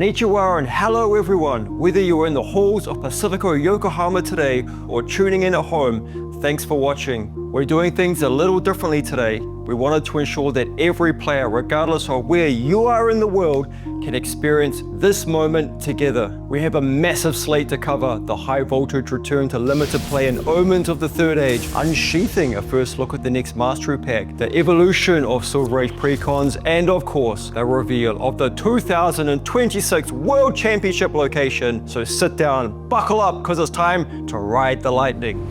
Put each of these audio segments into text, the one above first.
Konnichiwa and hello everyone. Whether you're in the halls of Pacifico Yokohama today or tuning in at home, thanks for watching. We're doing things a little differently today. We wanted to ensure that every player, regardless of where you are in the world, can experience this moment together. We have a massive slate to cover: the high voltage return to limited play and Omens of the Third Age, unsheathing a first look at the next Mastery Pack, the evolution of Silver Age precons, and of course, the reveal of the 2026 World Championship location. So sit down, buckle up, because it's time to ride the lightning.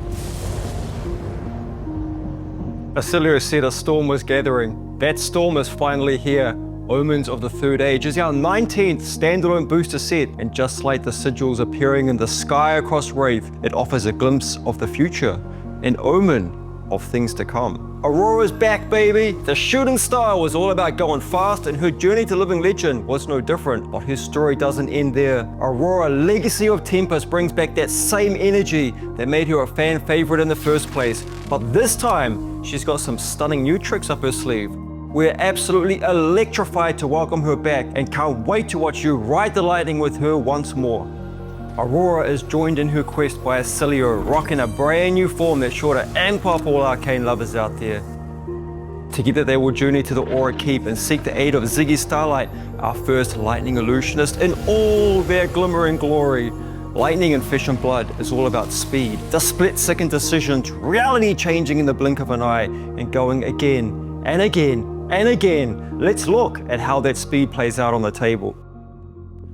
Acilio said a storm was gathering. That storm is finally here. Omens of the Third Age is our 19th standalone booster set, and just like the sigils appearing in the sky across Wraith, it offers a glimpse of the future, an omen of things to come. Aurora's back, baby! The shooting star was all about going fast, and her journey to Living Legend was no different, but her story doesn't end there. Aurora Legacy of Tempest brings back that same energy that made her a fan favorite in the first place, but this time, she's got some stunning new tricks up her sleeve. We're absolutely electrified to welcome her back and can't wait to watch you ride the lightning with her once more. Aurora is joined in her quest by Acilio, rocking a brand new form that's sure to amp up all arcane lovers out there. Together they will journey to the Aura Keep and seek the aid of Ziggy Starlight, our first lightning illusionist in all their glimmering glory. Lightning in Flesh and Blood is all about speed, the split-second decisions, reality changing in the blink of an eye, and going again and again and again. Let's look at how that speed plays out on the table.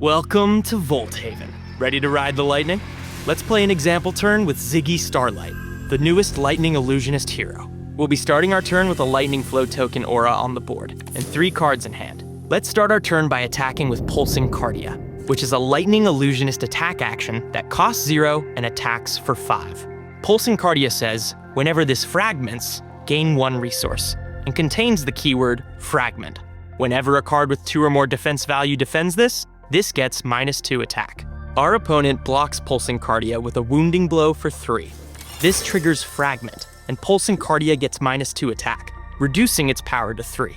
Welcome to Volthaven. Ready to ride the lightning? Let's play an example turn with Ziggy Starlight, the newest lightning illusionist hero. We'll be starting our turn with a lightning flow token aura on the board and 3 cards in hand. Let's start our turn by attacking with Pulsing Cardia, which is a lightning illusionist attack action that costs 0 and attacks for 5. Pulsing Cardia says, whenever this fragments, gain 1 resource, and contains the keyword fragment. Whenever a card with 2 or more defense value defends this gets -2 attack. Our opponent blocks Pulsing Cardia with a wounding blow for 3. This triggers fragment, and Pulsing Cardia gets -2 attack, reducing its power to 3.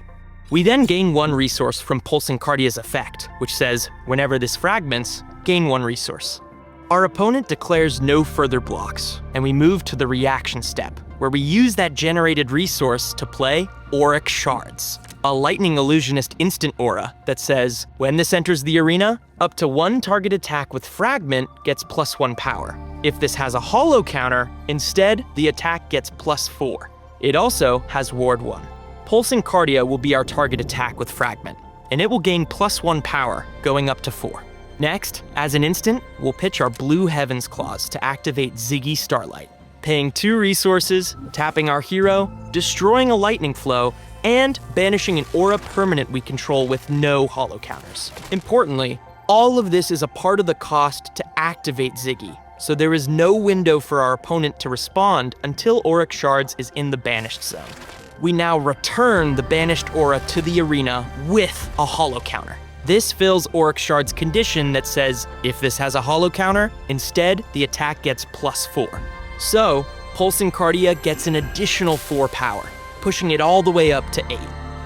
We then gain 1 resource from Pulsing Cardia's effect, which says, whenever this fragments, gain 1 resource. Our opponent declares no further blocks, and we move to the reaction step, where we use that generated resource to play Auric Shards, a lightning illusionist instant aura that says, when this enters the arena, up to 1 target attack with fragment gets +1 power. If this has a hollow counter, instead, the attack gets +4. It also has ward 1. Pulsing Cardia will be our target attack with fragment, and it will gain +1 power, going up to 4. Next, as an instant, we'll pitch our Blue Heavens Claws to activate Ziggy Starlight, paying 2 resources, tapping our hero, destroying a lightning flow, and banishing an aura permanent we control with no hollow counters. Importantly, all of this is a part of the cost to activate Ziggy, so there is no window for our opponent to respond until Auric Shards is in the banished zone. We now return the banished aura to the arena with a hollow counter. This fills Auric Shard's condition that says, if this has a hollow counter, instead the attack gets +4. So, Pulsing Cardia gets an additional 4 power, pushing it all the way up to 8.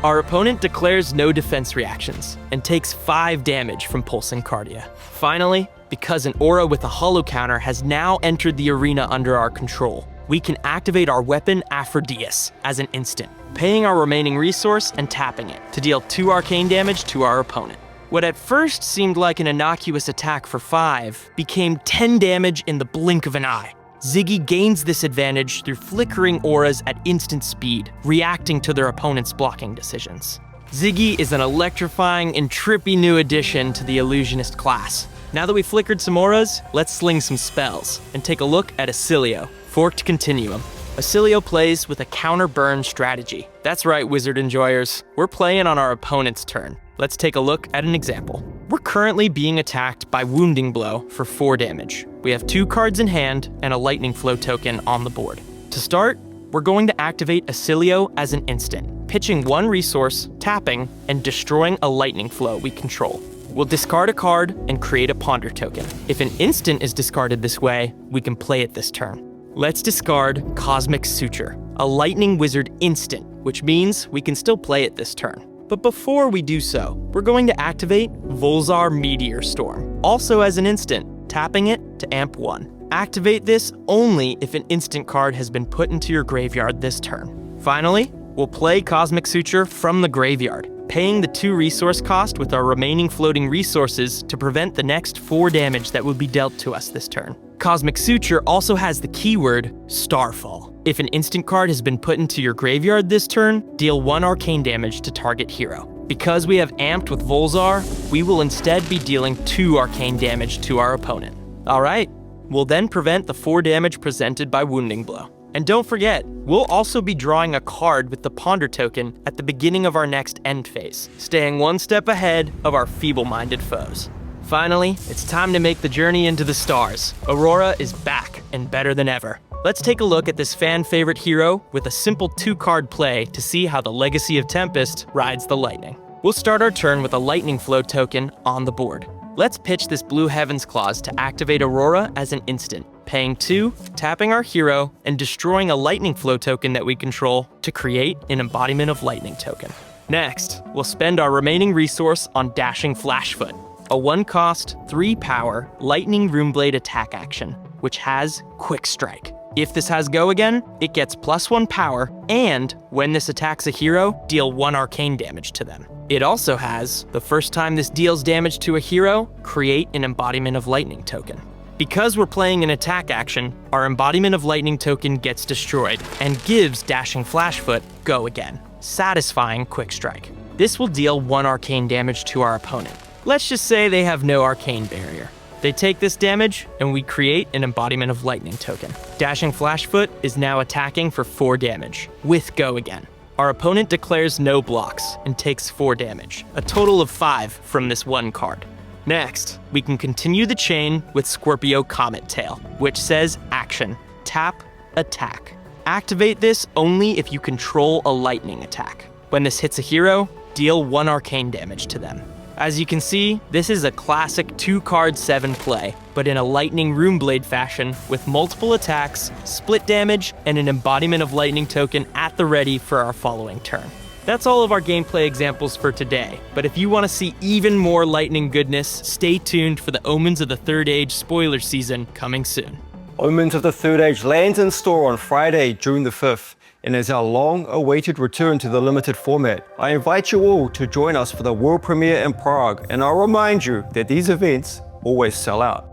Our opponent declares no defense reactions and takes 5 damage from Pulsing Cardia. Finally, because an aura with a hollow counter has now entered the arena under our control, we can activate our weapon Aphrodisias as an instant, paying our remaining resource and tapping it to deal 2 arcane damage to our opponent. What at first seemed like an innocuous attack for 5 became 10 damage in the blink of an eye. Ziggy gains this advantage through flickering auras at instant speed, reacting to their opponent's blocking decisions. Ziggy is an electrifying and trippy new addition to the illusionist class. Now that we've flickered some auras, let's sling some spells and take a look at Acilio, Forked Continuum. Acilio plays with a counter burn strategy. That's right, wizard enjoyers. We're playing on our opponent's turn. Let's take a look at an example. We're currently being attacked by Wounding Blow for 4 damage. We have 2 cards in hand and a lightning flow token on the board. To start, we're going to activate Acilio as an instant, pitching 1 resource, tapping, and destroying a lightning flow we control. We'll discard a card and create a ponder token. If an instant is discarded this way, we can play it this turn. Let's discard Cosmic Suture, a lightning wizard instant, which means we can still play it this turn. But before we do so, we're going to activate Volzar Meteor Storm, also as an instant, tapping it to amp 1. Activate this only if an instant card has been put into your graveyard this turn. Finally, we'll play Cosmic Suture from the graveyard, paying the 2 resource cost with our remaining floating resources to prevent the next 4 damage that would be dealt to us this turn. Cosmic Suture also has the keyword Starfall. If an instant card has been put into your graveyard this turn, deal 1 arcane damage to target hero. Because we have amped with Volzar, we will instead be dealing 2 arcane damage to our opponent. Alright, we'll then prevent the 4 damage presented by Wounding Blow. And don't forget, we'll also be drawing a card with the Ponder token at the beginning of our next end phase, staying 1 step ahead of our feeble-minded foes. Finally, it's time to make the journey into the stars. Aurora is back and better than ever. Let's take a look at this fan-favorite hero with a simple 2-card play to see how the Legacy of Tempest rides the lightning. We'll start our turn with a Lightning Flow token on the board. Let's pitch this Blue Heavens Clause to activate Aurora as an instant, paying 2, tapping our hero, and destroying a Lightning Flow token that we control to create an Embodiment of Lightning token. Next, we'll spend our remaining resource on Dashing Flashfoot, a 1-cost, 3-power Lightning Runeblade attack action, which has Quick Strike. If this has Go Again, it gets +1 power, and when this attacks a hero, deal 1 arcane damage to them. It also has, the first time this deals damage to a hero, create an Embodiment of Lightning token. Because we're playing an attack action, our Embodiment of Lightning token gets destroyed and gives Dashing Flashfoot Go Again, satisfying Quick Strike. This will deal 1 arcane damage to our opponent. Let's just say they have no arcane barrier. They take this damage, and we create an Embodiment of Lightning token. Dashing Flashfoot is now attacking for 4 damage, with Go Again. Our opponent declares no blocks and takes 4 damage, a total of 5 from this 1 card. Next, we can continue the chain with Scorpio Comet Tail, which says Action, Tap, Attack. Activate this only if you control a lightning attack. When this hits a hero, deal 1 arcane damage to them. As you can see, this is a classic 2-card 7 play, but in a Lightning Runeblade fashion with multiple attacks, split damage, and an Embodiment of Lightning token at the ready for our following turn. That's all of our gameplay examples for today, but if you want to see even more lightning goodness, stay tuned for the Omens of the Third Age spoiler season coming soon. Omens of the Third Age lands in store on Friday, June the 5th. And as our long-awaited return to the limited format, I invite you all to join us for the world premiere in Prague, and I'll remind you that these events always sell out.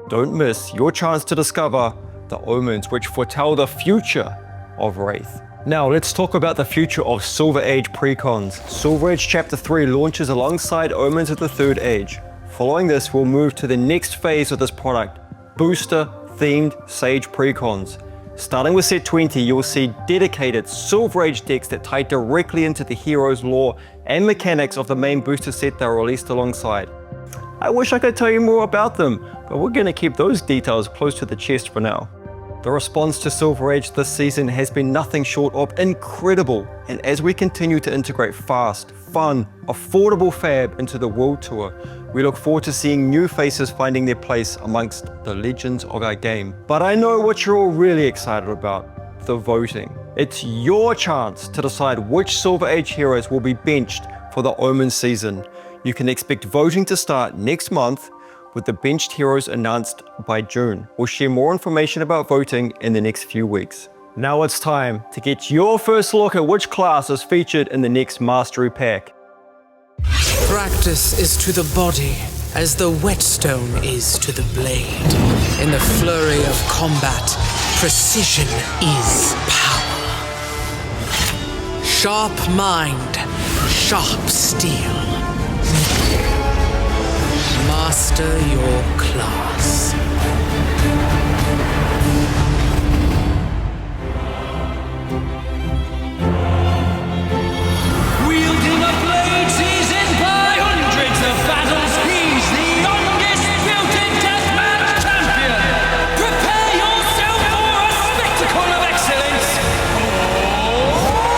Don't miss your chance to discover the omens which foretell the future of Wraith. Now let's talk about the future of Silver Age precons. Silver Age Chapter 3 launches alongside Omens of the Third Age. Following this, we'll move to the next phase of this product, booster-themed Sage precons. Starting with set 20, you will see dedicated Silver Age decks that tie directly into the hero's lore and mechanics of the main booster set that are released alongside. I wish I could tell you more about them, but we're going to keep those details close to the chest for now. The response to Silver Age this season has been nothing short of incredible, and as we continue to integrate fast, fun, affordable fab into the World Tour, we look forward to seeing new faces finding their place amongst the legends of our game. But I know what you're all really excited about, the voting. It's your chance to decide which Silver Age heroes will be benched for the Omen season. You can expect voting to start next month, with the benched heroes announced by June. We'll share more information about voting in the next few weeks. Now it's time to get your first look at which class is featured in the next Mastery Pack. Practice is to the body as the whetstone is to the blade. In the flurry of combat, precision is power. Sharp mind, sharp steel. Master your class. Wielding a blade seasoned by hundreds of battles, he's the undisputed deathmatch champion. Prepare yourself for a spectacle of excellence.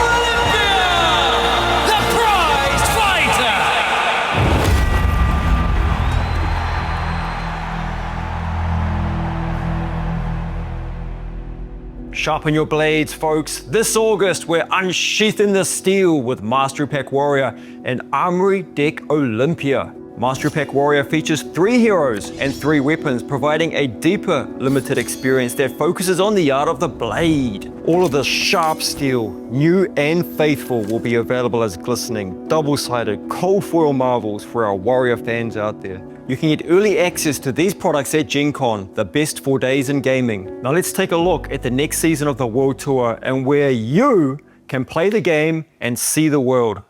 Olympia, the prized fighter. Sharpen your blades, folks. This August, we're unsheathing the steel with Mastery Pack Warrior and Armory Deck Olympia. Mastery Pack Warrior features 3 heroes and 3 weapons, providing a deeper limited experience that focuses on the art of the blade. All of this sharp steel, new and faithful, will be available as glistening, double-sided, cold foil marvels for our Warrior fans out there. You can get early access to these products at Gen Con, the best 4 days in gaming. Now let's take a look at the next season of the World Tour and where you can play the game and see the world.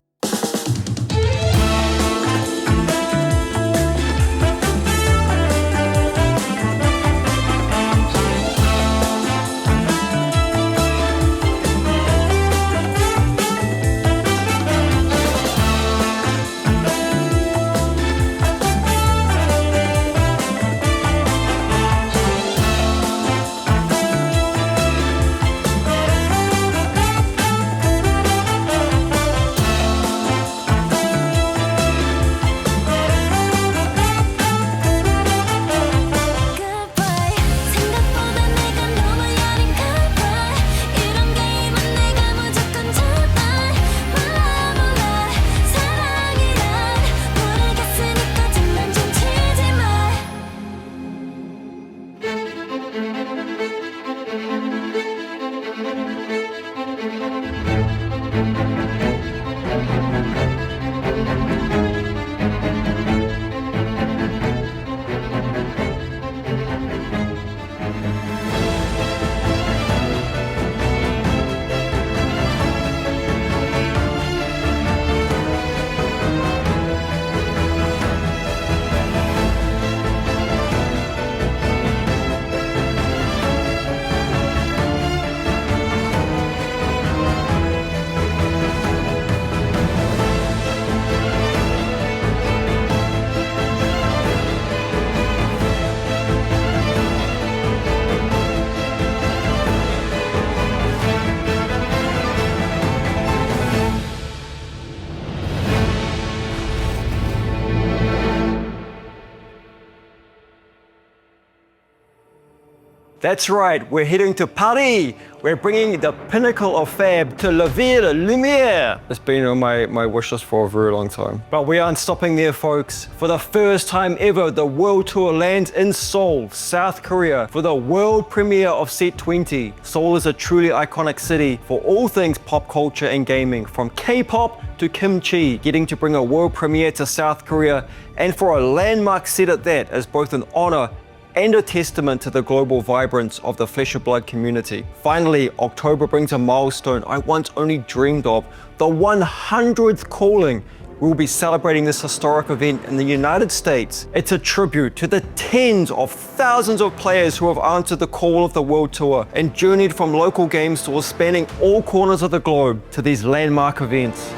That's right, we're heading to Paris. We're bringing the pinnacle of fab to La Ville Lumière. It's been on my wish list for a very long time. But we aren't stopping there, folks. For the first time ever, the World Tour lands in Seoul, South Korea, for the world premiere of Set 20. Seoul is a truly iconic city for all things pop culture and gaming, from K-pop to kimchi. Getting to bring a world premiere to South Korea, and for a landmark set at that, is both an honor and a testament to the global vibrance of the Flesh and Blood community. Finally, October brings a milestone I once only dreamed of, the 100th calling. We'll be celebrating this historic event in the United States. It's a tribute to the tens of thousands of players who have answered the call of the World Tour and journeyed from local game stores spanning all corners of the globe to these landmark events.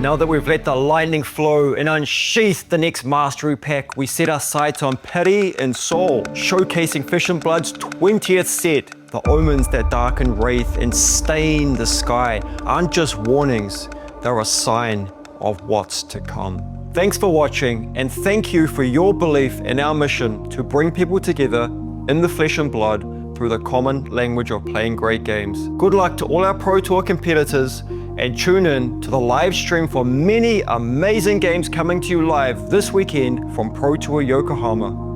Now that we've let the lightning flow and unsheathed the next Mastery Pack, we set our sights on Paris and Seoul, showcasing Flesh and Blood's 20th set. The omens that darken Wraith and stain the sky aren't just warnings, they're a sign of what's to come. Thanks for watching, and thank you for your belief in our mission to bring people together in the Flesh and Blood through the common language of playing great games. Good luck to all our Pro Tour competitors, and tune in to the live stream for many amazing games coming to you live this weekend from Pro Tour Yokohama.